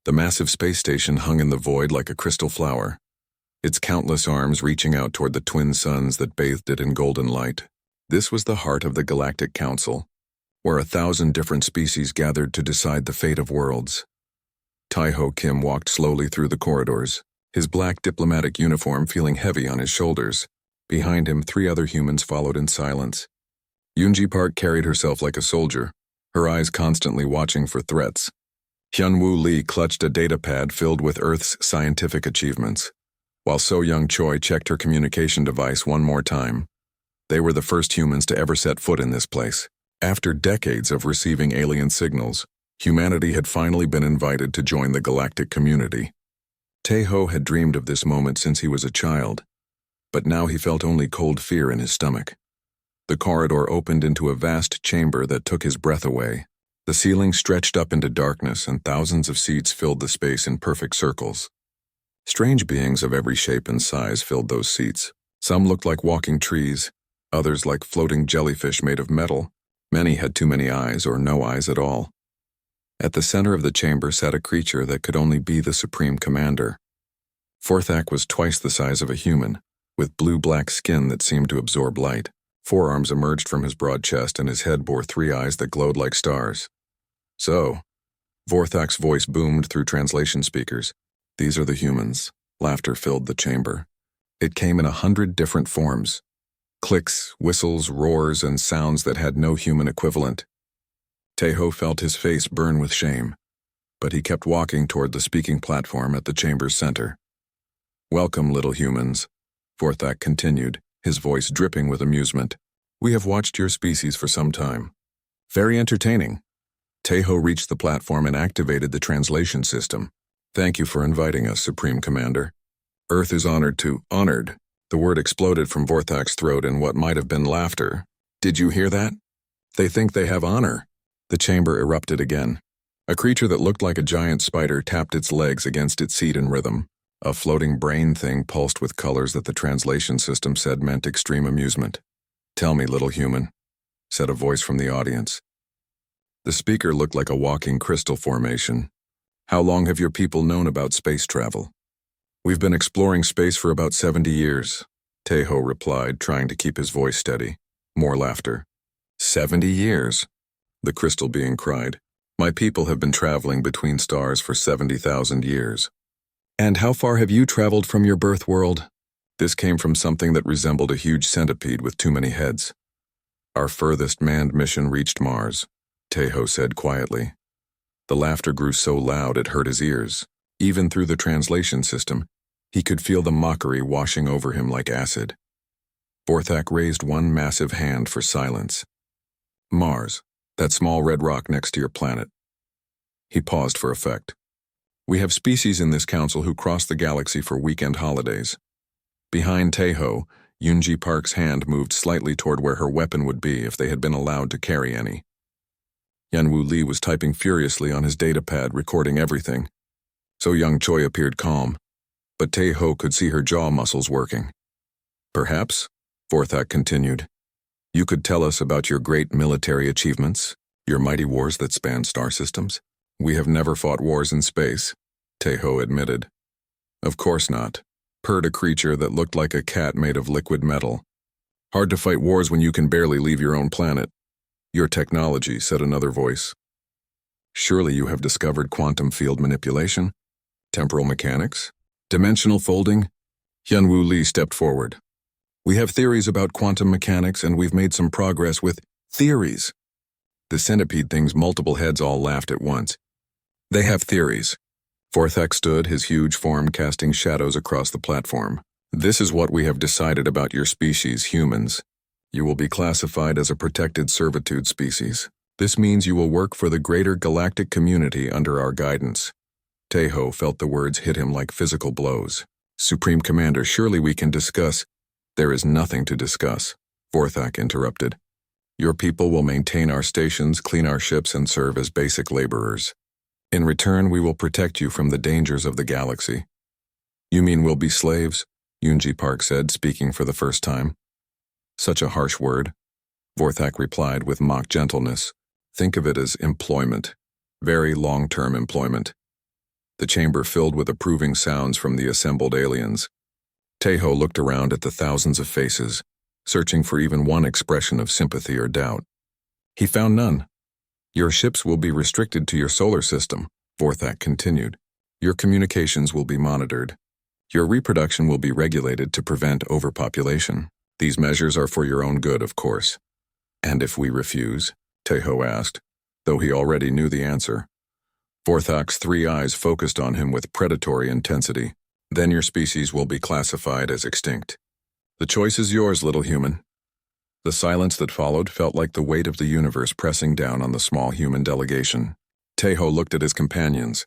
The massive space station hung in the void like a crystal flower, its countless arms reaching out toward the twin suns that bathed it in golden light. This was the heart of the Galactic Council, where 1,000 different species gathered to decide the fate of worlds. Taiho Kim walked slowly through the corridors, his black diplomatic uniform feeling heavy on his shoulders. Behind him, 3 other humans followed in silence. Yoonji Park carried herself like a soldier, her eyes constantly watching for threats. Hyunwoo Lee clutched a datapad filled with Earth's scientific achievements, while So Young Choi checked her communication device one more time. They were the first humans to ever set foot in this place. After decades of receiving alien signals, humanity had finally been invited to join the galactic community. Taeho had dreamed of this moment since he was a child, but now he felt only cold fear in his stomach. The corridor opened into a vast chamber that took his breath away. The ceiling stretched up into darkness, and thousands of seats filled the space in perfect circles. Strange beings of every shape and size filled those seats. Some looked like walking trees, others like floating jellyfish made of metal. Many had too many eyes or no eyes at all. At the center of the chamber sat a creature that could only be the Supreme Commander. Forthak was twice the size of a human, with blue-black skin that seemed to absorb light. 4 arms emerged from his broad chest, and his head bore 3 eyes that glowed like stars. So, Vorthak's voice boomed through translation speakers. These are the humans. Laughter filled the chamber. It came in 100 different forms. Clicks, whistles, roars, and sounds that had no human equivalent. Taeho felt his face burn with shame, but he kept walking toward the speaking platform at the chamber's center. "Welcome, little humans," Vorthak continued, his voice dripping with amusement. "We have watched your species for some time. Very entertaining." Taeho reached the platform and activated the translation system. "Thank you for inviting us, Supreme Commander. Earth is honored." The word exploded from Vorthak's throat in what might have been laughter. "Did you hear that? They think they have honor." The chamber erupted again. A creature that looked like a giant spider tapped its legs against its seat in rhythm. A floating brain thing pulsed with colors that the translation system said meant extreme amusement. "Tell me, little human," said a voice from the audience. The speaker looked like a walking crystal formation. "How long have your people known about space travel?" "We've been exploring space for about 70 years, Taeho replied, trying to keep his voice steady. More laughter. 70 years, the crystal being cried. "My people have been traveling between stars for 70,000 years. "And how far have you traveled from your birth world?" This came from something that resembled a huge centipede with too many heads. "Our furthest manned mission reached Mars," Taeho said quietly. The laughter grew so loud it hurt his ears. Even through the translation system, he could feel the mockery washing over him like acid. Vorthak raised one massive hand for silence. "Mars, that small red rock next to your planet." He paused for effect. "We have species in this council who cross the galaxy for weekend holidays." Behind Taeho, Yoonji Park's hand moved slightly toward where her weapon would be if they had been allowed to carry any. Hyunwoo Lee was typing furiously on his datapad, recording everything. So Young Choi appeared calm, but Taeho could see her jaw muscles working. "Perhaps," Vorthak continued, "you could tell us about your great military achievements, your mighty wars that span star systems." "We have never fought wars in space," Taeho admitted. "Of course not," purred a creature that looked like a cat made of liquid metal. "Hard to fight wars when you can barely leave your own planet." "Your technology," said another voice. "Surely you have discovered quantum field manipulation, temporal mechanics, dimensional folding?" Hyunwoo Lee stepped forward. "We have theories about quantum mechanics, and we've made some progress with theories." The centipede thing's multiple heads all laughed at once. "They have theories." Vorthak stood, his huge form casting shadows across the platform. "This is what we have decided about your species, humans. You will be classified as a protected servitude species. This means you will work for the greater galactic community under our guidance." Taeho felt the words hit him like physical blows. "Supreme Commander, surely we can discuss." "There is nothing to discuss," Vorthak interrupted. "Your people will maintain our stations, clean our ships, and serve as basic laborers. In return, we will protect you from the dangers of the galaxy." "You mean we'll be slaves?" Yoonji Park said, speaking for the first time. "Such a harsh word," Vorthak replied with mock gentleness. "Think of it as employment. Very long-term employment." the chamber filled with approving sounds from the assembled aliens. Tejo looked around at the thousands of faces, searching for even one expression of sympathy or doubt. He found none. "Your ships will be restricted to your solar system," Vorthak continued. "Your communications will be monitored. Your reproduction will be regulated to prevent overpopulation. These measures are for your own good, of course." "And if we refuse?" Tejo asked, though he already knew the answer. Vorthak's three eyes focused on him with predatory intensity. "Then your species will be classified as extinct. The choice is yours, little human." The silence that followed felt like the weight of the universe pressing down on the small human delegation. Tejo looked at his companions.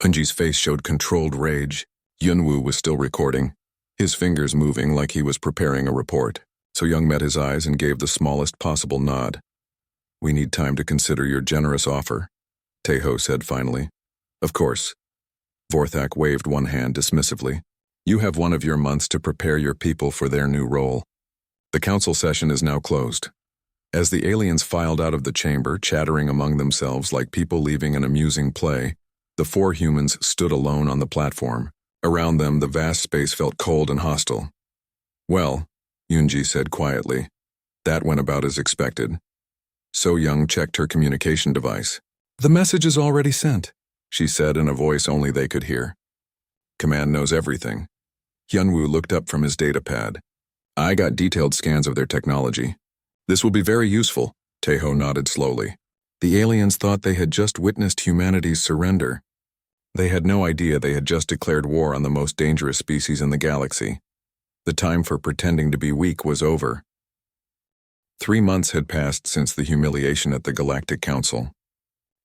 Unji's face showed controlled rage. Yunwu was still recording, his fingers moving like he was preparing a report. So Young met his eyes and gave the smallest possible nod. "We need time to consider your generous offer," Tejo said finally. "Of course." Vorthak waved one hand dismissively. "You have one of your months to prepare your people for their new role. The council session is now closed." As the aliens filed out of the chamber, chattering among themselves like people leaving an amusing play, the four humans stood alone on the platform. Around them, the vast space felt cold and hostile. "Well," Yunji said quietly, "that went about as expected." So Young checked her communication device. "The message is already sent," she said in a voice only they could hear. "Command knows everything." Hyunwoo looked up from his datapad. "I got detailed scans of their technology. This will be very useful," Tejo nodded slowly. The aliens thought they had just witnessed humanity's surrender. They had no idea they had just declared war on the most dangerous species in the galaxy. The time for pretending to be weak was over. 3 months had passed since the humiliation at the Galactic Council.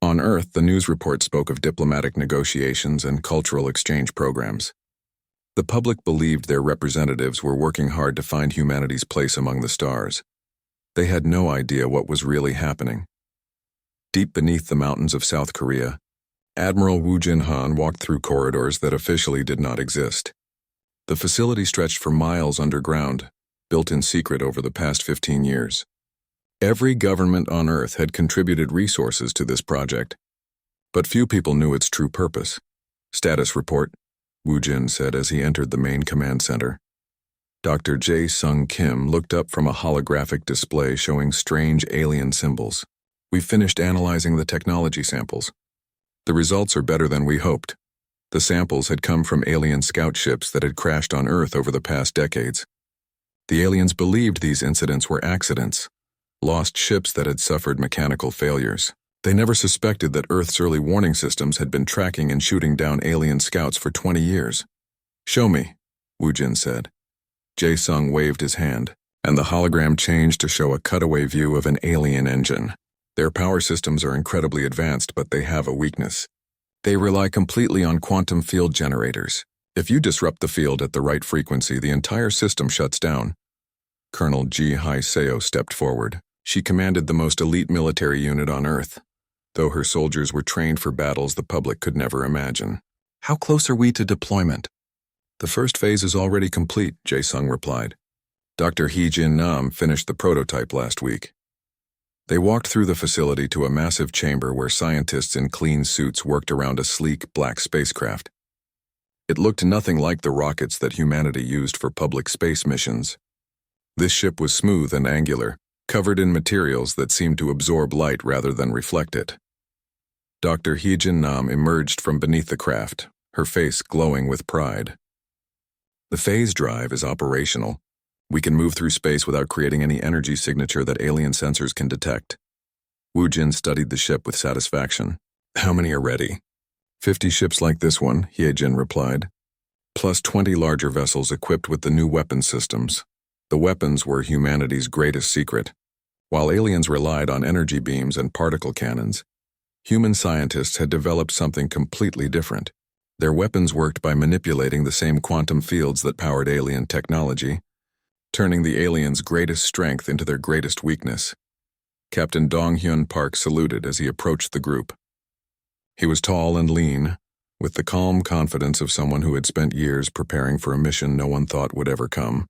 On Earth, the news report spoke of diplomatic negotiations and cultural exchange programs. The public believed their representatives were working hard to find humanity's place among the stars. They had no idea what was really happening. Deep beneath the mountains of South Korea, Admiral Woo Jin-han walked through corridors that officially did not exist. The facility stretched for miles underground, built in secret over the past 15 years. Every government on Earth had contributed resources to this project, but few people knew its true purpose. "Status report," Woo Jin said as he entered the main command center. Dr. Jae-sung Kim looked up from a holographic display showing strange alien symbols. "We've finished analyzing the technology samples. The results are better than we hoped." The samples had come from alien scout ships that had crashed on Earth over the past decades. The aliens believed these incidents were accidents, lost ships that had suffered mechanical failures. They never suspected that Earth's early warning systems had been tracking and shooting down alien scouts for 20 years. "Show me," Woo Jin said. Jae-sung waved his hand, and the hologram changed to show a cutaway view of an alien engine. "Their power systems are incredibly advanced, but they have a weakness. They rely completely on quantum field generators. If you disrupt the field at the right frequency, the entire system shuts down." Colonel Ji Hai-seo stepped forward. She commanded the most elite military unit on Earth, though her soldiers were trained for battles the public could never imagine. "How close are we to deployment?" "The first phase is already complete," Jae-sung replied. "Dr. Hee-jin Nam finished the prototype last week." They walked through the facility to a massive chamber where scientists in clean suits worked around a sleek, black spacecraft. It looked nothing like the rockets that humanity used for public space missions. This ship was smooth and angular, covered in materials that seemed to absorb light rather than reflect it. Dr. Hee-jin Nam emerged from beneath the craft, her face glowing with pride. "The phase drive is operational. We can move through space without creating any energy signature that alien sensors can detect." Woo Jin studied the ship with satisfaction. "How many are ready?" 50 ships like this one," Hye-jin replied, "plus 20 larger vessels equipped with the new weapon systems." The weapons were humanity's greatest secret. While aliens relied on energy beams and particle cannons, human scientists had developed something completely different. Their weapons worked by manipulating the same quantum fields that powered alien technology, turning the aliens' greatest strength into their greatest weakness. Captain Dong-hyun Park saluted as he approached the group. He was tall and lean, with the calm confidence of someone who had spent years preparing for a mission no one thought would ever come.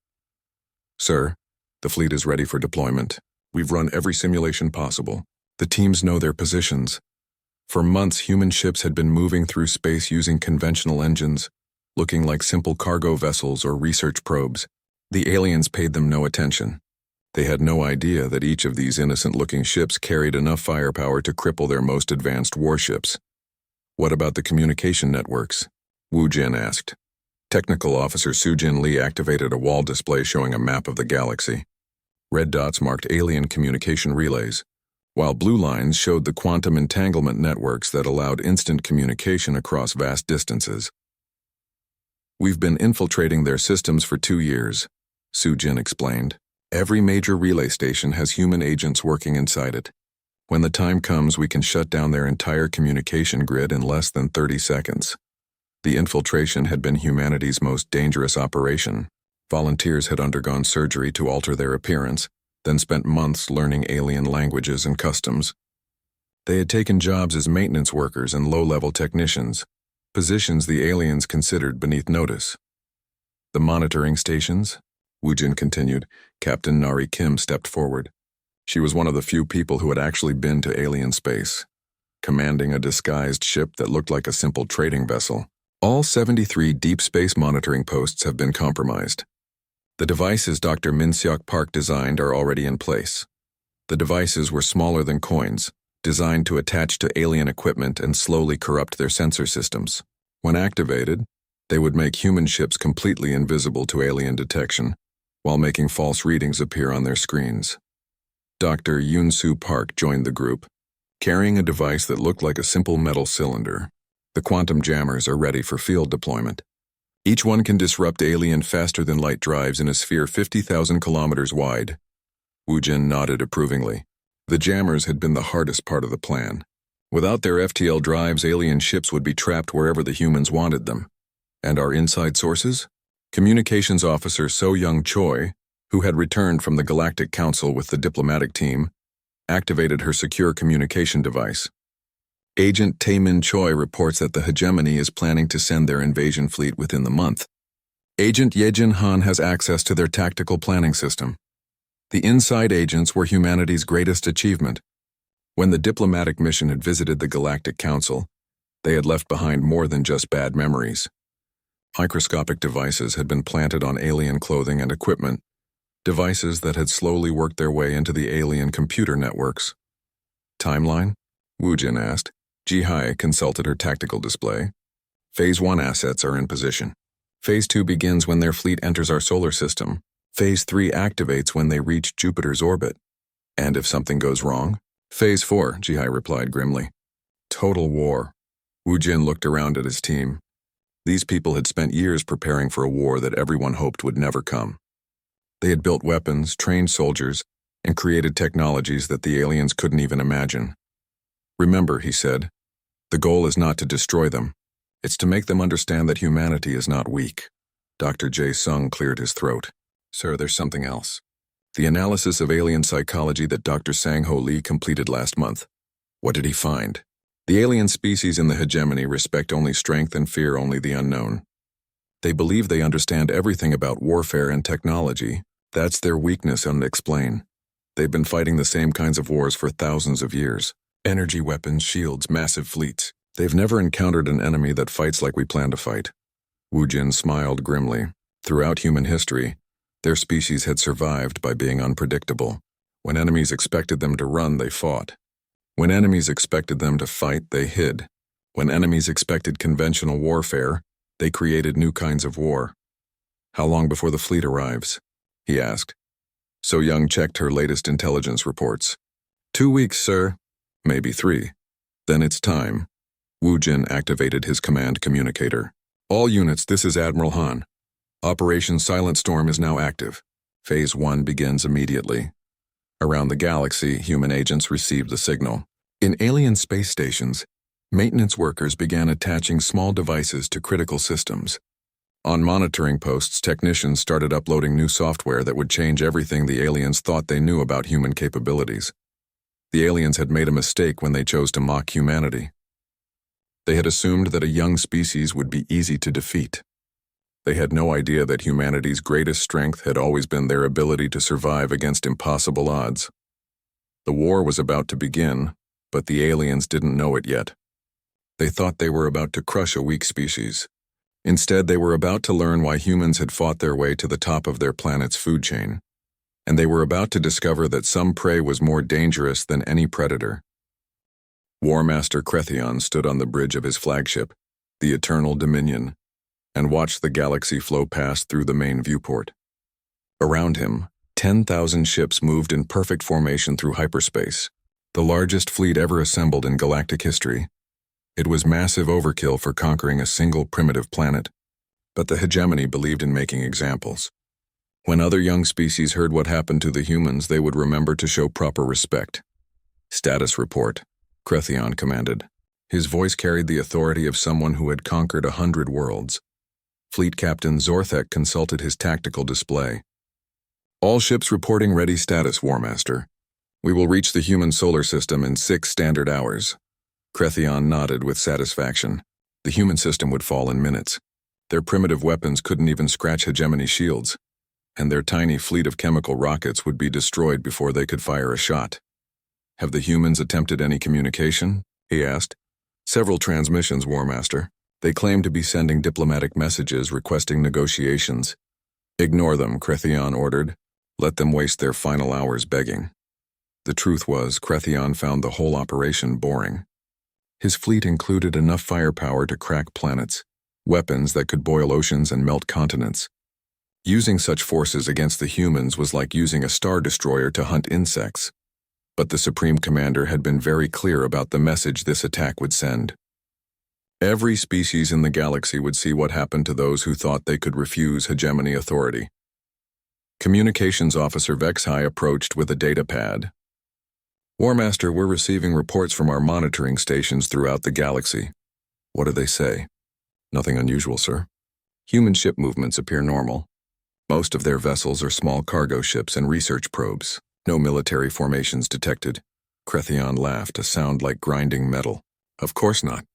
"Sir, the fleet is ready for deployment. We've run every simulation possible. The teams know their positions. For months, human ships had been moving through space using conventional engines, looking like simple cargo vessels or research probes. The aliens paid them no attention. They had no idea that each of these innocent-looking ships carried enough firepower to cripple their most advanced warships. "What about the communication networks?" Wu Jin asked. Technical Officer Sujin Lee activated a wall display showing a map of the galaxy. Red dots marked alien communication relays, while blue lines showed the quantum entanglement networks that allowed instant communication across vast distances. "We've been infiltrating their systems for 2 years," Sujin explained. "Every major relay station has human agents working inside it. When the time comes, we can shut down their entire communication grid in less than 30 seconds. The infiltration had been humanity's most dangerous operation. Volunteers had undergone surgery to alter their appearance, then spent months learning alien languages and customs. They had taken jobs as maintenance workers and low-level technicians, positions the aliens considered beneath notice. The monitoring stations?" Woojin continued. Captain Nari Kim stepped forward. She was one of the few people who had actually been to alien space, commanding a disguised ship that looked like a simple trading vessel. "All 73 deep space monitoring posts have been compromised. The devices Dr. Min-seok Park designed are already in place. The devices were smaller than coins, designed to attach to alien equipment and slowly corrupt their sensor systems. When activated, they would make human ships completely invisible to alien detection, while making false readings appear on their screens." Dr. Yoon-soo Park joined the group, carrying a device that looked like a simple metal cylinder. "The quantum jammers are ready for field deployment. Each one can disrupt alien faster-than-light drives in a sphere 50,000 kilometers wide." Woojin nodded approvingly. The jammers had been the hardest part of the plan. Without their FTL drives, alien ships would be trapped wherever the humans wanted them. "And our inside sources?" Communications Officer So-Young Choi, who had returned from the Galactic Council with the diplomatic team, activated her secure communication device. "Agent Taemin Choi reports that the hegemony is planning to send their invasion fleet within the month. Agent Yejin Han has access to their tactical planning system. The inside agents were humanity's greatest achievement. When the diplomatic mission had visited the Galactic Council, they had left behind more than just bad memories. Microscopic devices had been planted on alien clothing and equipment, devices that had slowly worked their way into the alien computer networks." "Timeline?" Woojin asked. Ji-hai consulted her tactical display. "Phase 1 assets are in position. Phase 2 begins when their fleet enters our solar system. Phase 3 activates when they reach Jupiter's orbit. And if something goes wrong?" "Phase 4, Ji-hai replied grimly. "Total war." Woojin looked around at his team. These people had spent years preparing for a war that everyone hoped would never come. They had built weapons, trained soldiers, and created technologies that the aliens couldn't even imagine. "Remember," he said, "the goal is not to destroy them. It's to make them understand that humanity is not weak." Dr. Jae Sung cleared his throat. "Sir, there's something else. The analysis of alien psychology that Dr. Sang-Ho Lee completed last month. What did he find? The alien species in the hegemony respect only strength and fear only the unknown. They believe they understand everything about warfare and technology. That's their weakness unexplained. They've been fighting the same kinds of wars for thousands of years. Energy weapons, shields, massive fleets. They've never encountered an enemy that fights like we plan to fight." Woojin smiled grimly. Throughout human history, their species had survived by being unpredictable. When enemies expected them to run, they fought. When enemies expected them to fight, they hid. When enemies expected conventional warfare, they created new kinds of war. "How long before the fleet arrives?" he asked. So-Young checked her latest intelligence reports. 2 weeks, sir. Maybe 3. Then it's time." Woojin activated his command communicator. "All units, this is Admiral Han. Operation Silent Storm is now active. Phase 1 begins immediately." Around the galaxy, human agents received the signal. In alien space stations, maintenance workers began attaching small devices to critical systems. On monitoring posts, technicians started uploading new software that would change everything the aliens thought they knew about human capabilities. The aliens had made a mistake when they chose to mock humanity. They had assumed that a young species would be easy to defeat. They had no idea that humanity's greatest strength had always been their ability to survive against impossible odds. The war was about to begin, but the aliens didn't know it yet. They thought they were about to crush a weak species. Instead, they were about to learn why humans had fought their way to the top of their planet's food chain. And they were about to discover that some prey was more dangerous than any predator. War Master Cretheon stood on the bridge of his flagship, the Eternal Dominion, and watched the galaxy flow past through the main viewport. Around him, 10,000 ships moved in perfect formation through hyperspace, the largest fleet ever assembled in galactic history. It was massive overkill for conquering a single primitive planet, but the hegemony believed in making examples. When other young species heard what happened to the humans, they would remember to show proper respect. "Status report," Cretheon commanded. His voice carried the authority of someone who had conquered 100 worlds. Fleet Captain Zorthek consulted his tactical display. "All ships reporting ready status, War Master. We will reach the human solar system in 6 standard hours." Cretheon nodded with satisfaction. The human system would fall in minutes. Their primitive weapons couldn't even scratch hegemony shields, and their tiny fleet of chemical rockets would be destroyed before they could fire a shot. "Have the humans attempted any communication?" he asked. "Several transmissions, War Master. They claim to be sending diplomatic messages requesting negotiations." "Ignore them," Cretheon ordered. "Let them waste their final hours begging." The truth was, Cretheon found the whole operation boring. His fleet included enough firepower to crack planets, weapons that could boil oceans and melt continents. Using such forces against the humans was like using a star destroyer to hunt insects. But the Supreme Commander had been very clear about the message this attack would send. Every species in the galaxy would see what happened to those who thought they could refuse hegemony authority. Communications Officer Vexhai approached with a data pad. "War Master, we're receiving reports from our monitoring stations throughout the galaxy." "What do they say?" "Nothing unusual, sir. Human ship movements appear normal. Most of their vessels are small cargo ships and research probes. No military formations detected." Cretheon laughed, a sound like grinding metal. "Of course not.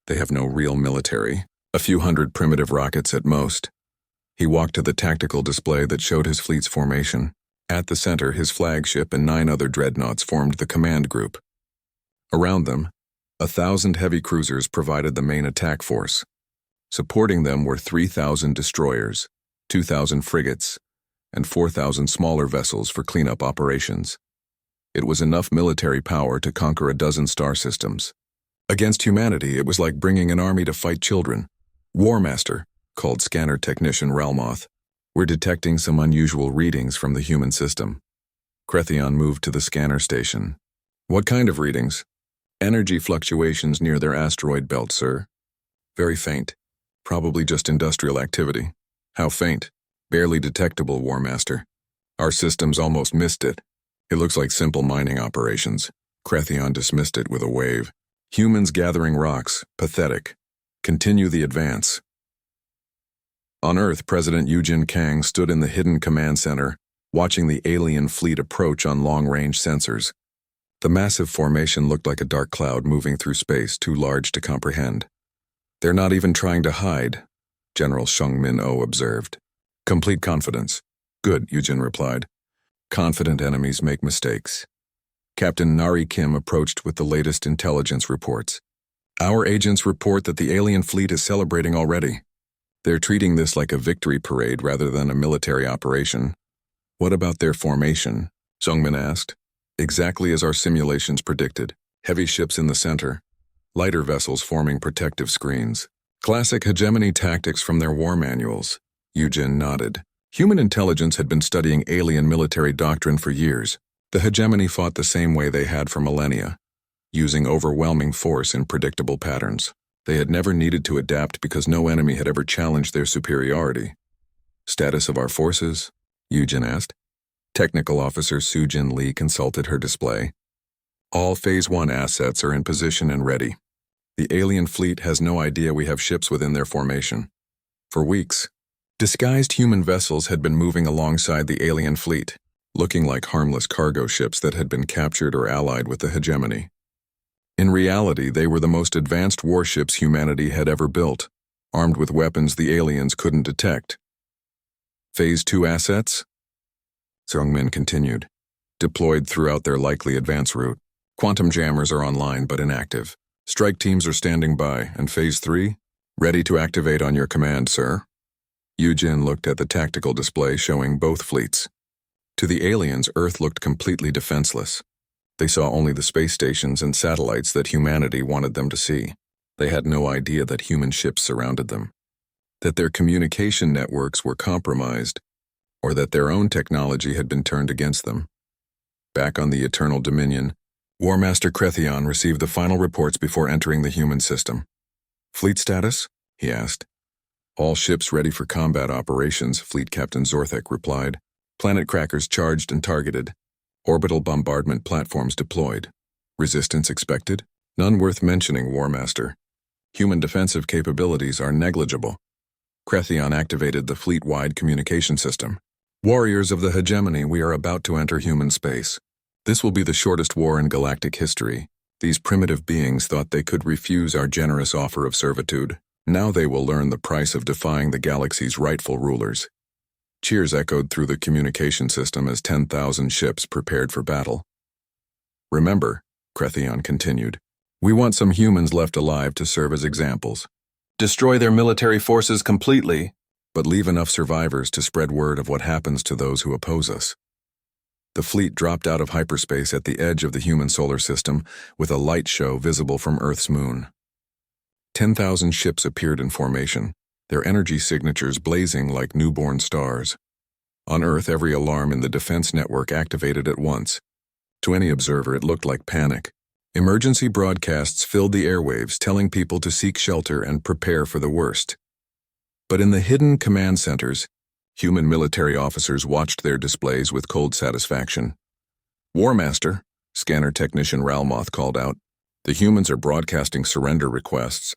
They have no real military. A few hundred primitive rockets at most." He walked to the tactical display that showed his fleet's formation. At the center, his flagship and 9 other dreadnoughts formed the command group. Around them, 1,000 heavy cruisers provided the main attack force. Supporting them were 3,000 destroyers, 2,000 frigates, and 4,000 smaller vessels for cleanup operations. It was enough military power to conquer a dozen star systems. Against humanity, it was like bringing an army to fight children. "War Master," called scanner technician Relmoth, "we're detecting some unusual readings from the human system." Cretheon moved to the scanner station. "What kind of readings?" "Energy fluctuations near their asteroid belt, sir. Very faint. Probably just industrial activity." "How faint?" "Barely detectable, War Master. Our systems almost missed it. It looks like simple mining operations." Cretheon dismissed it with a wave. "Humans gathering rocks. Pathetic. Continue the advance." On Earth, President Eugene Kang stood in the hidden command center, watching the alien fleet approach on long-range sensors. The massive formation looked like a dark cloud moving through space, too large to comprehend. "They're not even trying to hide," General Shung Min-O observed. "Complete confidence." "Good," Eugene replied. "Confident enemies make mistakes." Captain Nari Kim approached with the latest intelligence reports. "Our agents report that the alien fleet is celebrating already. They're treating this like a victory parade rather than a military operation." "What about their formation?" Zongmin asked. "Exactly as our simulations predicted. Heavy ships in the center, lighter vessels forming protective screens. Classic hegemony tactics from their war manuals." Eugene nodded. Human intelligence had been studying alien military doctrine for years. The hegemony fought the same way they had for millennia, using overwhelming force in predictable patterns. They had never needed to adapt because no enemy had ever challenged their superiority. "Status of our forces?" Eugene asked. Technical Officer Sujin Lee consulted her display. "All Phase 1 assets are in position and ready. The alien fleet has no idea we have ships within their formation." For weeks, disguised human vessels had been moving alongside the alien fleet, looking like harmless cargo ships that had been captured or allied with the hegemony. In reality, they were the most advanced warships humanity had ever built, armed with weapons the aliens couldn't detect. "Phase 2 assets?" Zhongmin continued. "Deployed throughout their likely advance route. Quantum jammers are online but inactive. Strike teams are standing by, and Phase 3? Ready to activate on your command, sir. Yujin looked at the tactical display showing both fleets. To the aliens, Earth looked completely defenseless. They saw only the space stations and satellites that humanity wanted them to see. They had no idea that human ships surrounded them, that their communication networks were compromised, or that their own technology had been turned against them. Back on the Eternal Dominion, War Master Krethion received the final reports before entering the human system. Fleet status? He asked. All ships ready for combat operations, Fleet Captain Zorthek replied. Planet crackers charged and targeted. Orbital bombardment platforms deployed. Resistance expected? None worth mentioning, War Master. Human defensive capabilities are negligible. Krethion activated the fleet-wide communication system. Warriors of the hegemony, we are about to enter human space. This will be the shortest war in galactic history. These primitive beings thought they could refuse our generous offer of servitude. Now they will learn the price of defying the galaxy's rightful rulers. Cheers echoed through the communication system as 10,000 ships prepared for battle. Remember, Krethion continued, we want some humans left alive to serve as examples. Destroy their military forces completely, but leave enough survivors to spread word of what happens to those who oppose us. The fleet dropped out of hyperspace at the edge of the human solar system with a light show visible from Earth's moon. 10,000 ships appeared in formation, their energy signatures blazing like newborn stars. On Earth, every alarm in the defense network activated at once. To any observer, it looked like panic. Emergency broadcasts filled the airwaves, telling people to seek shelter and prepare for the worst. But in the hidden command centers, human military officers watched their displays with cold satisfaction. War Master, scanner technician Ralmoth called out, the humans are broadcasting surrender requests.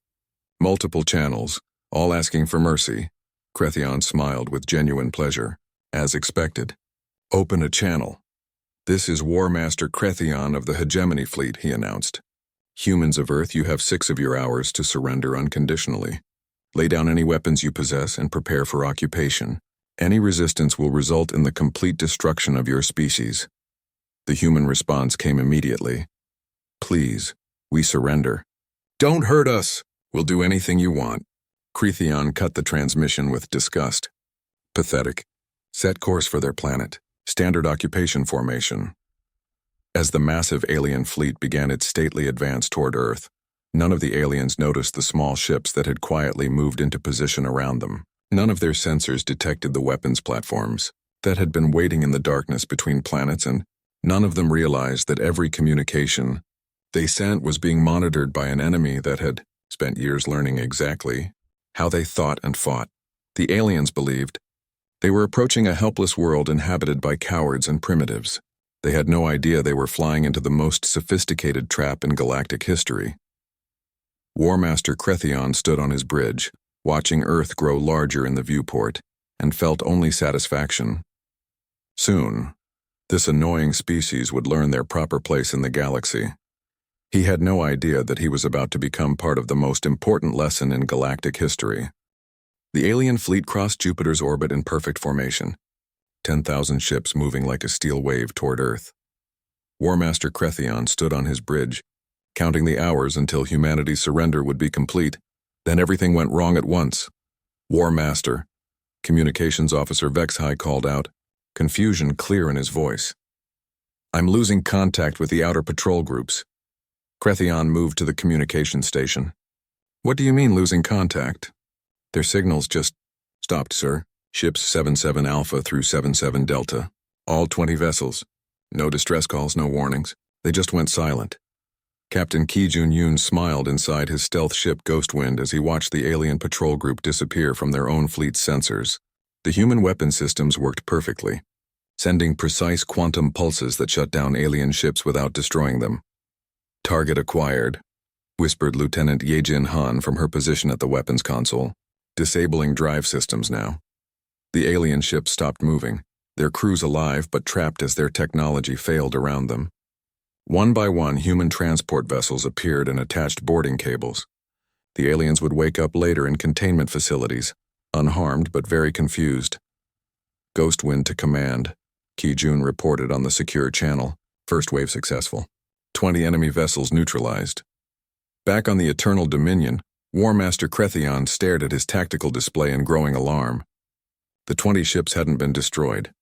Multiple channels, all asking for mercy. Krethion smiled with genuine pleasure. As expected. Open a channel. This is War Master Krethion of the Hegemony Fleet, he announced. Humans of Earth, you have 6 of your hours to surrender unconditionally. Lay down any weapons you possess and prepare for occupation. Any resistance will result in the complete destruction of your species. The human response came immediately. Please, we surrender. Don't hurt us! We'll do anything you want. Krethion cut the transmission with disgust. Pathetic. Set course for their planet. Standard occupation formation. As the massive alien fleet began its stately advance toward Earth, none of the aliens noticed the small ships that had quietly moved into position around them. None of their sensors detected the weapons platforms that had been waiting in the darkness between planets, and none of them realized that every communication they sent was being monitored by an enemy that had spent years learning exactly how they thought and fought. The aliens believed they were approaching a helpless world inhabited by cowards and primitives. They had no idea they were flying into the most sophisticated trap in galactic history. War Master Krethion stood on his bridge, watching Earth grow larger in the viewport, and felt only satisfaction. Soon, this annoying species would learn their proper place in the galaxy. He had no idea that he was about to become part of the most important lesson in galactic history. The alien fleet crossed Jupiter's orbit in perfect formation, 10,000 ships moving like a steel wave toward Earth. War Master Krethion stood on his bridge, counting the hours until humanity's surrender would be complete. Then everything went wrong at once. War Master, Communications Officer Vexhai called out, confusion clear in his voice. I'm losing contact with the outer patrol groups. Krethion moved to the communication station. What do you mean losing contact? Their signals just stopped, sir. Ships 77 Alpha through 77 Delta. All 20 vessels. No distress calls, no warnings. They just went silent. Captain Ki Jun-yoon smiled inside his stealth ship Ghostwind as he watched the alien patrol group disappear from their own fleet's sensors. The human weapon systems worked perfectly, sending precise quantum pulses that shut down alien ships without destroying them. Target acquired, whispered Lieutenant Yejin Han from her position at the weapons console. Disabling drive systems now. The alien ships stopped moving, their crews alive but trapped as their technology failed around them. One by one, human transport vessels appeared and attached boarding cables. The aliens would wake up later in containment facilities, unharmed but very confused. Ghostwind to command, Ki Jun reported on the secure channel. First wave successful. 20 enemy vessels neutralized. Back on the Eternal Dominion, War Master Cretheon stared at his tactical display in growing alarm. The 20 ships hadn't been destroyed.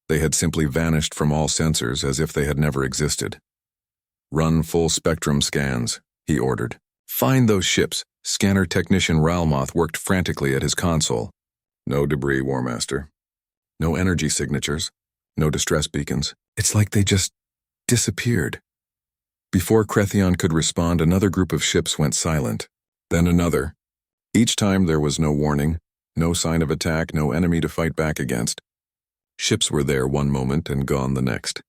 They had simply vanished from all sensors as if they had never existed. "Run full spectrum scans," he ordered. "Find those ships." Scanner technician Ralmoth worked frantically at his console. "No debris, War Master. No energy signatures. No distress beacons. It's like they just disappeared." Before Cretheon could respond, another group of ships went silent. Then another. Each time there was no warning, no sign of attack, no enemy to fight back against. Ships were there one moment and gone the next.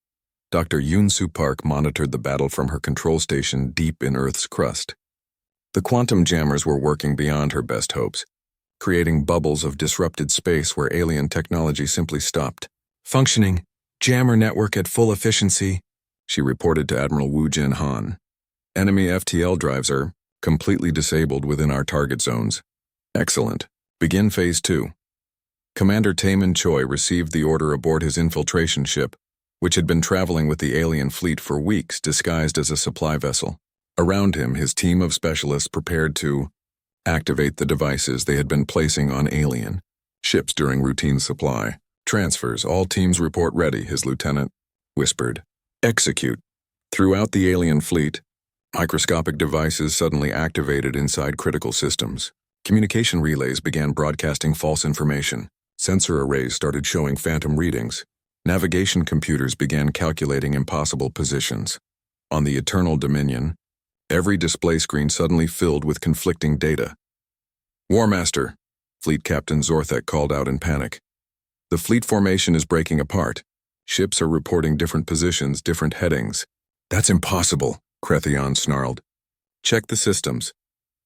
Dr. Yoon-Soo Park monitored the battle from her control station deep in Earth's crust. The quantum jammers were working beyond her best hopes, creating bubbles of disrupted space where alien technology simply stopped. "Functioning. Jammer network at full efficiency," she reported to Admiral Wu Jin Han. "Enemy FTL drives are completely disabled within our target zones." "Excellent. Begin Phase 2. Commander Taemin Choi received the order aboard his infiltration ship, which had been traveling with the alien fleet for weeks disguised as a supply vessel. Around him, his team of specialists prepared to activate the devices they had been placing on alien ships during routine supply. "Transfers, all teams report ready," his lieutenant whispered. "Execute." Throughout the alien fleet, microscopic devices suddenly activated inside critical systems. Communication relays began broadcasting false information. Sensor arrays started showing phantom readings. Navigation computers began calculating impossible positions. On the Eternal Dominion, every display screen suddenly filled with conflicting data. "War Master," Fleet Captain Zorthek called out in panic. "The fleet formation is breaking apart. Ships are reporting different positions, different headings." "That's impossible," Cretheon snarled. "Check the systems.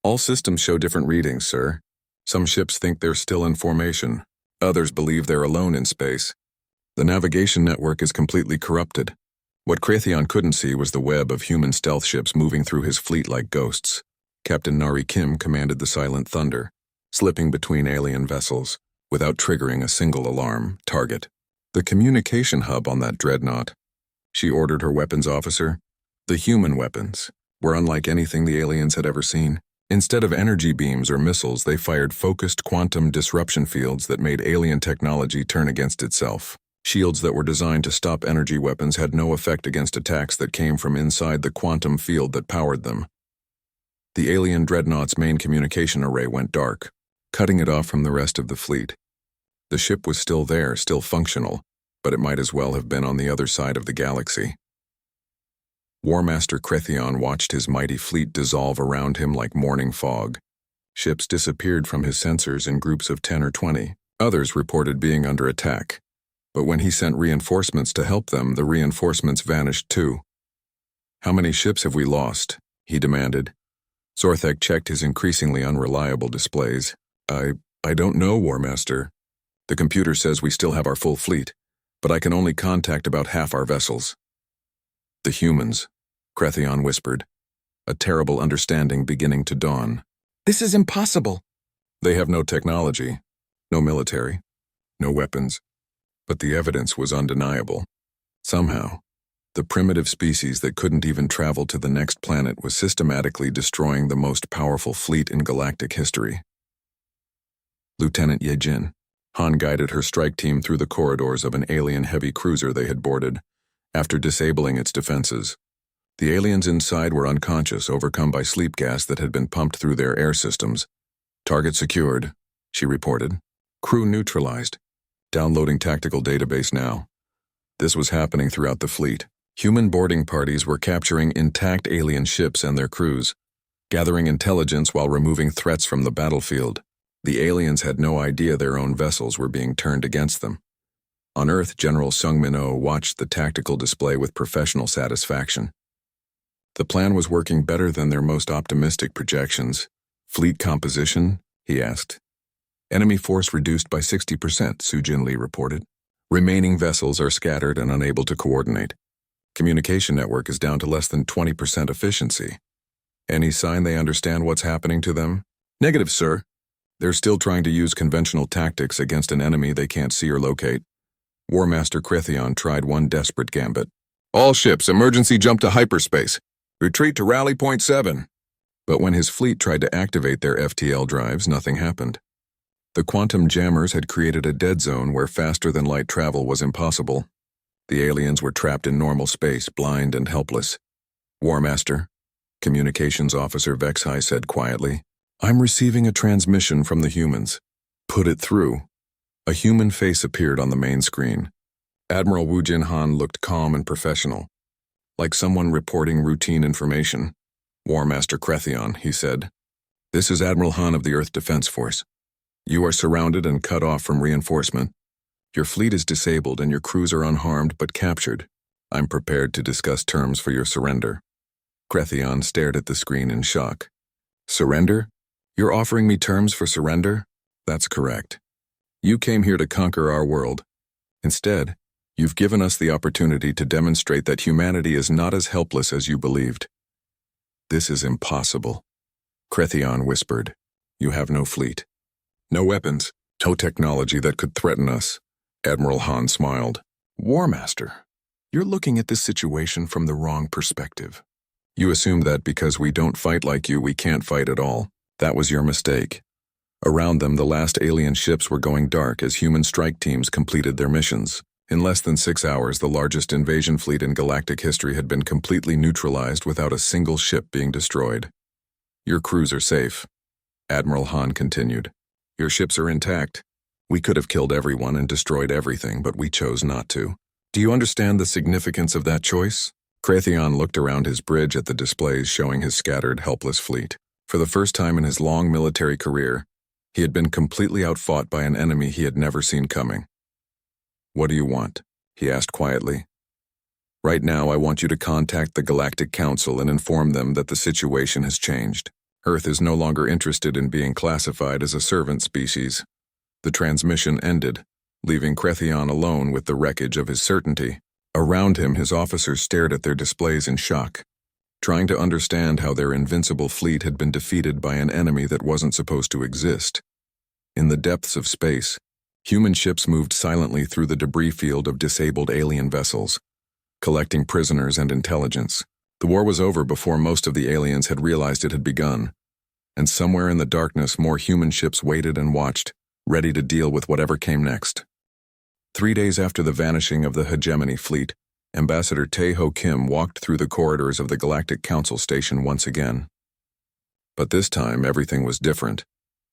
All systems show different readings, sir. Some ships think they're still in formation. Others believe they're alone in space. The navigation network is completely corrupted." What Cretheon couldn't see was the web of human stealth ships moving through his fleet like ghosts. Captain Nari Kim commanded the Silent Thunder, slipping between alien vessels, without triggering a single alarm. "Target the communication hub on that dreadnought," she ordered her weapons officer. The human weapons were unlike anything the aliens had ever seen. Instead of energy beams or missiles, they fired focused quantum disruption fields that made alien technology turn against itself. Shields that were designed to stop energy weapons had no effect against attacks that came from inside the quantum field that powered them. The alien dreadnought's main communication array went dark, cutting it off from the rest of the fleet. The ship was still there, still functional, but it might as well have been on the other side of the galaxy. War Master Cretheon watched his mighty fleet dissolve around him like morning fog. Ships disappeared from his sensors in groups of 10 or 20. Others reported being under attack. But when he sent reinforcements to help them, the reinforcements vanished too. "How many ships have we lost?" he demanded. Zorthek checked his increasingly unreliable displays. I don't know, War Master. The computer says we still have our full fleet, but I can only contact about half our vessels." "The humans," Cretheon whispered, a terrible understanding beginning to dawn. "This is impossible." "They have no technology, no military, no weapons. But the evidence was undeniable. Somehow, the primitive species that couldn't even travel to the next planet was systematically destroying the most powerful fleet in galactic history. Lieutenant Yejin, Han guided her strike team through the corridors of an alien heavy cruiser they had boarded, after disabling its defenses. The aliens inside were unconscious, overcome by sleep gas that had been pumped through their air systems. "Target secured," she reported. "Crew neutralized. Downloading tactical database now." This was happening throughout the fleet. Human boarding parties were capturing intact alien ships and their crews, gathering intelligence while removing threats from the battlefield. The aliens had no idea their own vessels were being turned against them. On Earth, General Sung Min-oh watched the tactical display with professional satisfaction. The plan was working better than their most optimistic projections. "Fleet composition?" he asked. "Enemy force reduced by 60%, Su Jin Lee reported. Remaining vessels are scattered and unable to coordinate. Communication network is down to less than 20% efficiency. Any sign they understand what's happening to them?" "Negative, sir. They're still trying to use conventional tactics against an enemy they can't see or locate." War Master Cretheon tried one desperate gambit. "All ships, emergency jump to hyperspace. Retreat to Rally Point 7. But when his fleet tried to activate their FTL drives, nothing happened. The quantum jammers had created a dead zone where faster-than-light travel was impossible. The aliens were trapped in normal space, blind and helpless. "War Master," Communications Officer Vexhai said quietly, "I'm receiving a transmission from the humans." "Put it through." A human face appeared on the main screen. Admiral Wu Jinhan looked calm and professional, like someone reporting routine information. "War Master Krethion," he said. "This is Admiral Han of the Earth Defense Force. You are surrounded and cut off from reinforcement. Your fleet is disabled and your crews are unharmed but captured. I'm prepared to discuss terms for your surrender." Krethion stared at the screen in shock. "Surrender? You're offering me terms for surrender?" "That's correct. You came here to conquer our world. Instead, you've given us the opportunity to demonstrate that humanity is not as helpless as you believed." "This is impossible," Krethion whispered. "You have no fleet. No weapons, no technology that could threaten us." Admiral Han smiled. "War Master, you're looking at this situation from the wrong perspective. You assume that because we don't fight like you, we can't fight at all. That was your mistake." Around them, the last alien ships were going dark as human strike teams completed their missions. In less than 6 hours, the largest invasion fleet in galactic history had been completely neutralized without a single ship being destroyed. "Your crews are safe," Admiral Han continued. "Your ships are intact. We could have killed everyone and destroyed everything, but we chose not to. Do you understand the significance of that choice?" Krethion looked around his bridge at the displays showing his scattered, helpless fleet. For the first time in his long military career, he had been completely outfought by an enemy he had never seen coming. "What do you want?" he asked quietly. "Right now, I want you to contact the Galactic Council and inform them that the situation has changed. Earth is no longer interested in being classified as a servant species." The transmission ended, leaving Krethion alone with the wreckage of his certainty. Around him, his officers stared at their displays in shock, trying to understand how their invincible fleet had been defeated by an enemy that wasn't supposed to exist. In the depths of space, human ships moved silently through the debris field of disabled alien vessels, collecting prisoners and intelligence. The war was over before most of the aliens had realized it had begun, and somewhere in the darkness more human ships waited and watched, ready to deal with whatever came next. 3 days after the vanishing of the hegemony fleet, Ambassador Tae-ho Kim walked through the corridors of the Galactic Council station once again. But this time, everything was different.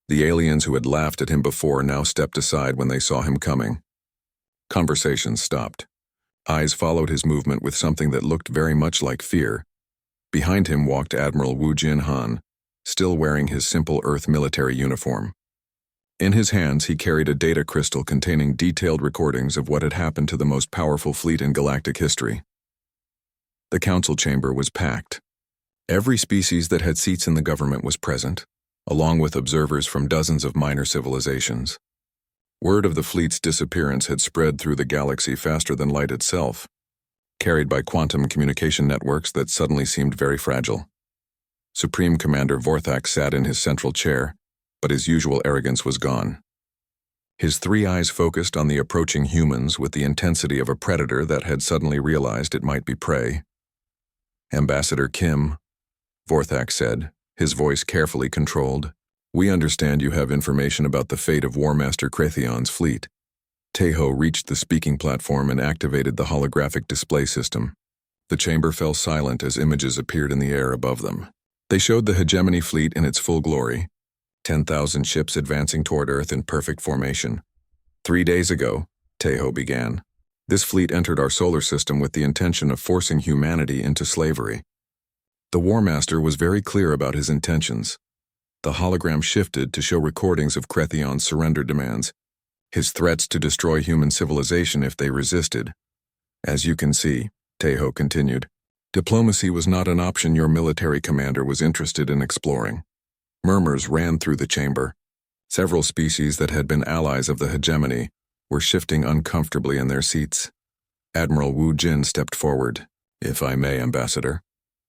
The aliens who had laughed at him before now stepped aside when they saw him coming. Conversations stopped. Eyes followed his movement with something that looked very much like fear. Behind him walked Admiral Wu Jinhan, still wearing his simple Earth military uniform. In his hands, he carried a data crystal containing detailed recordings of what had happened to the most powerful fleet in galactic history. The council chamber was packed. Every species that had seats in the government was present, along with observers from dozens of minor civilizations. Word of the fleet's disappearance had spread through the galaxy faster than light itself, carried by quantum communication networks that suddenly seemed very fragile. Supreme Commander Vorthak sat in his central chair, but his usual arrogance was gone. His 3 eyes focused on the approaching humans with the intensity of a predator that had suddenly realized it might be prey. "Ambassador Kim," Vorthak said, his voice carefully controlled, "we understand you have information about the fate of War Master Krethion's fleet." Tae-ho reached the speaking platform and activated the holographic display system. The chamber fell silent as images appeared in the air above them. They showed the hegemony fleet in its full glory, 10,000 ships advancing toward Earth in perfect formation. 3 days ago, Tae-ho began, this fleet entered our solar system with the intention of forcing humanity into slavery. The War Master was very clear about his intentions. The hologram shifted to show recordings of Krethion's surrender demands, his threats to destroy human civilization if they resisted. "As you can see," Tae-ho continued, "diplomacy was not an option your military commander was interested in exploring." Murmurs ran through the chamber. Several species that had been allies of the hegemony were shifting uncomfortably in their seats. Admiral Wu Jin stepped forward. "If I may, Ambassador."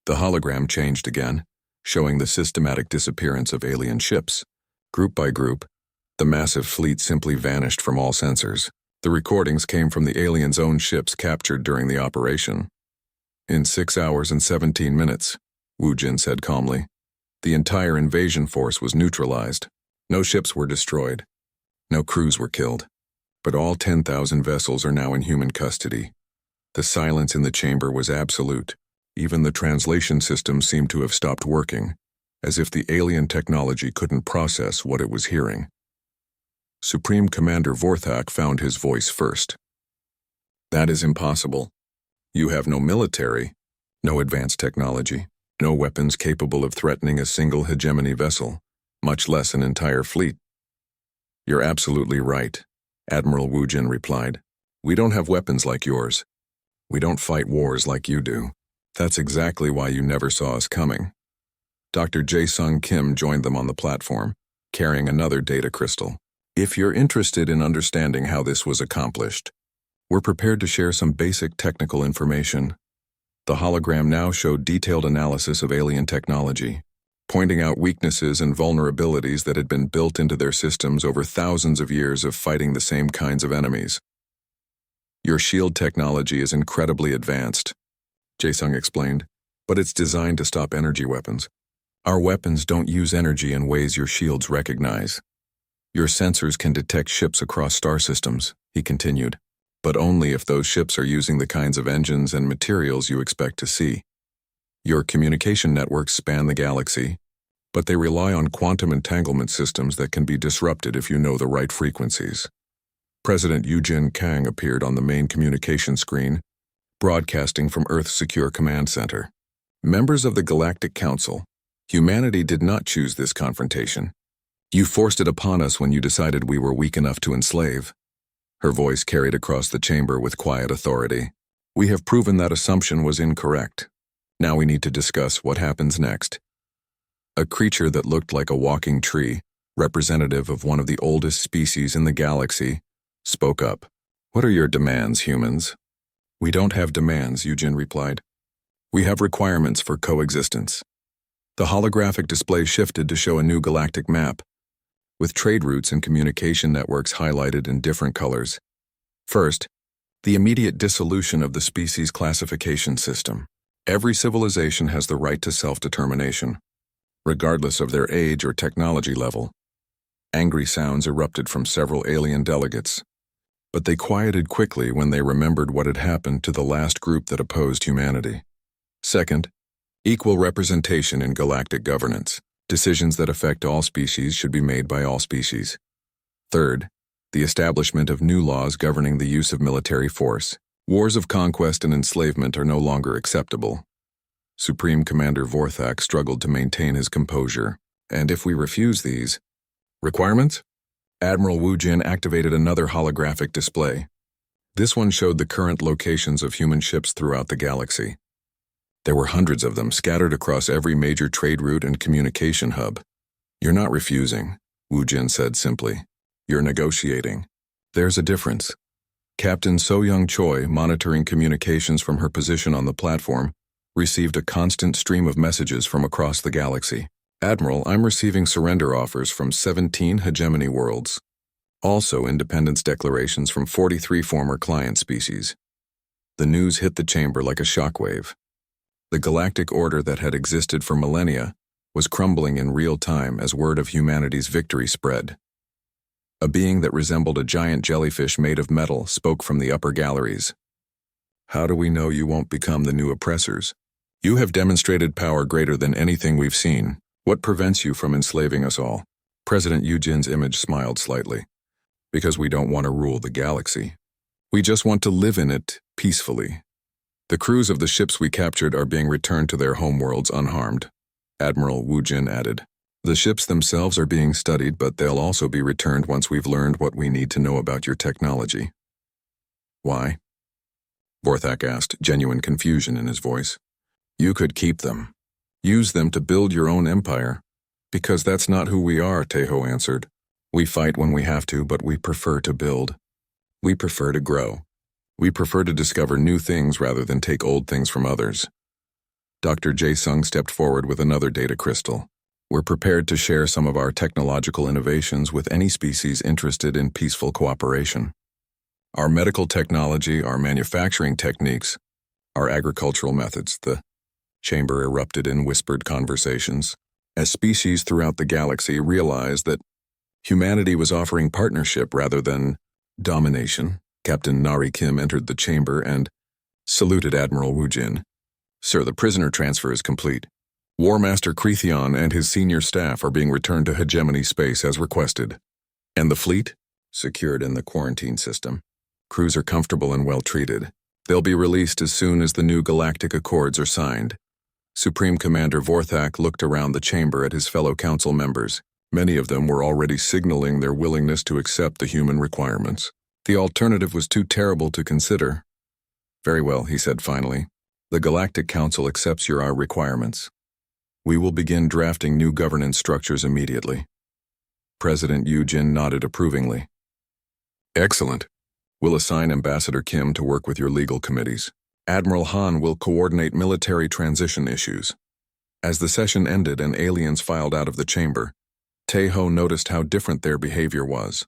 The hologram changed again, showing the systematic disappearance of alien ships. Group by group, the massive fleet simply vanished from all sensors. The recordings came from the aliens' own ships captured during the operation. "In 6 hours and 17 minutes, Wu Jin said calmly. The entire invasion force was neutralized. No ships were destroyed. No crews were killed. But all 10,000 vessels are now in human custody. The silence in the chamber was absolute. Even the translation system seemed to have stopped working, as if the alien technology couldn't process what it was hearing. Supreme Commander Vorthak found his voice first. That is impossible. You have no military, no advanced technology, no weapons capable of threatening a single hegemony vessel, much less an entire fleet. You're absolutely right, Admiral Wu Jin replied. We don't have weapons like yours. We don't fight wars like you do. That's exactly why you never saw us coming. Dr. Jae-sung Kim joined them on the platform, carrying another data crystal. If you're interested in understanding how this was accomplished, we're prepared to share some basic technical information. The hologram now showed detailed analysis of alien technology, pointing out weaknesses and vulnerabilities that had been built into their systems over thousands of years of fighting the same kinds of enemies. Your shield technology is incredibly advanced, Jae-sung explained, but it's designed to stop energy weapons. Our weapons don't use energy in ways your shields recognize. Your sensors can detect ships across star systems, he continued, but only if those ships are using the kinds of engines and materials you expect to see. Your communication networks span the galaxy, but they rely on quantum entanglement systems that can be disrupted if you know the right frequencies. President Eugene Kang appeared on the main communication screen, broadcasting from Earth's Secure Command Center. Members of the Galactic Council, humanity did not choose this confrontation. You forced it upon us when you decided we were weak enough to enslave. Her voice carried across the chamber with quiet authority. We have proven that assumption was incorrect. Now we need to discuss what happens next. A creature that looked like a walking tree, representative of one of the oldest species in the galaxy, spoke up. What are your demands, humans? We don't have demands, Eugene replied. We have requirements for coexistence. The holographic display shifted to show a new galactic map, with trade routes and communication networks highlighted in different colors. First, the immediate dissolution of the species classification system. Every civilization has the right to self-determination, regardless of their age or technology level. Angry sounds erupted from several alien delegates, but they quieted quickly when they remembered what had happened to the last group that opposed humanity. Second, equal representation in galactic governance. Decisions that affect all species should be made by all species. Third, the establishment of new laws governing the use of military force. Wars of conquest and enslavement are no longer acceptable. Supreme Commander Vorthak struggled to maintain his composure. And if we refuse these requirements? Admiral Wu Jin activated another holographic display. This one showed the current locations of human ships throughout the galaxy. There were hundreds of them scattered across every major trade route and communication hub. You're not refusing, Wu Jin said simply. You're negotiating. There's a difference. Captain So-Young Choi, monitoring communications from her position on the platform, received a constant stream of messages from across the galaxy. Admiral, I'm receiving surrender offers from 17 hegemony worlds. Also independence declarations from 43 former client species. The news hit the chamber like a shockwave. The galactic order that had existed for millennia was crumbling in real time as word of humanity's victory spread. A being that resembled a giant jellyfish made of metal spoke from the upper galleries. How do we know you won't become the new oppressors? You have demonstrated power greater than anything we've seen. What prevents you from enslaving us all? President Eugene's image smiled slightly. Because we don't want to rule the galaxy. We just want to live in it peacefully. The crews of the ships we captured are being returned to their homeworlds unharmed, Admiral Wu Jin added. The ships themselves are being studied, but they'll also be returned once we've learned what we need to know about your technology. Why? Vorthak asked, genuine confusion in his voice. You could keep them. Use them to build your own empire. Because that's not who we are, Teho answered. We fight when we have to, but we prefer to build. We prefer to grow. We prefer to discover new things rather than take old things from others. Dr. Jae-sung stepped forward with another data crystal. We're prepared to share some of our technological innovations with any species interested in peaceful cooperation. Our medical technology, our manufacturing techniques, our agricultural methods. The chamber erupted in whispered conversations. as species throughout the galaxy realized that humanity was offering partnership rather than domination. Captain Nari Kim entered the chamber and saluted Admiral Wu Jin. "Sir, the prisoner transfer is complete. War Master Cretheon and his senior staff are being returned to Hegemony Space as requested. And the fleet? Secured in the quarantine system. Crews are comfortable and well treated. They'll be released as soon as the new Galactic Accords are signed." Supreme Commander Vorthak looked around the chamber at his fellow council members. Many of them were already signaling their willingness to accept the human requirements. The alternative was too terrible to consider. "Very well," he said finally. "The Galactic Council accepts our requirements. We will begin drafting new governance structures immediately." President Yu Jin nodded approvingly. "Excellent. We'll assign Ambassador Kim to work with your legal committees. Admiral Han will coordinate military transition issues." As the session ended and aliens filed out of the chamber, Taeho noticed how different their behavior was.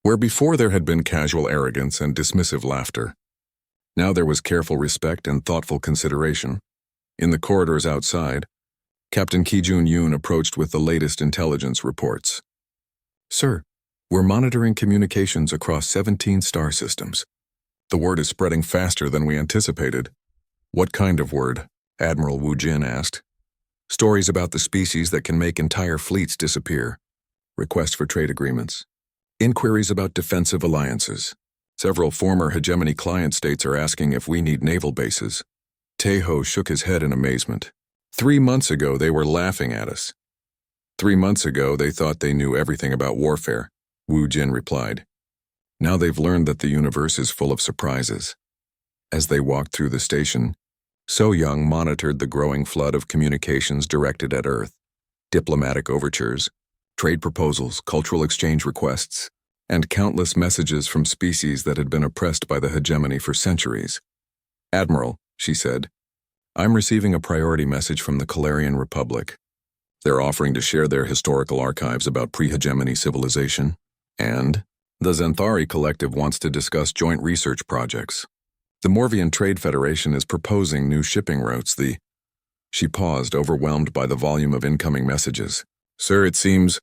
Where before there had been casual arrogance and dismissive laughter, now there was careful respect and thoughtful consideration. In the corridors outside, Captain Ki-jun Yoon approached with the latest intelligence reports. "Sir, we're monitoring communications across 17 star systems. The word is spreading faster than we anticipated." "What kind of word?" Admiral Wu Jin asked. "Stories about the species that can make entire fleets disappear. Requests for trade agreements. Inquiries about defensive alliances. Several former hegemony client states are asking if we need naval bases." Taeho shook his head in amazement. 3 months ago they were laughing at us. 3 months ago they thought they knew everything about warfare, Wu Jin replied. Now they've learned that the universe is full of surprises. As they walked through the station, So Young monitored the growing flood of communications directed at Earth, diplomatic overtures, trade proposals, cultural exchange requests, and countless messages from species that had been oppressed by the hegemony for centuries. "Admiral," she said, "I'm receiving a priority message from the Calarian Republic. They're offering to share their historical archives about pre-hegemony civilization, and the Zenthari Collective wants to discuss joint research projects. The Morvian Trade Federation is proposing new shipping routes. She paused, overwhelmed by the volume of incoming messages. "Sir, it seems..."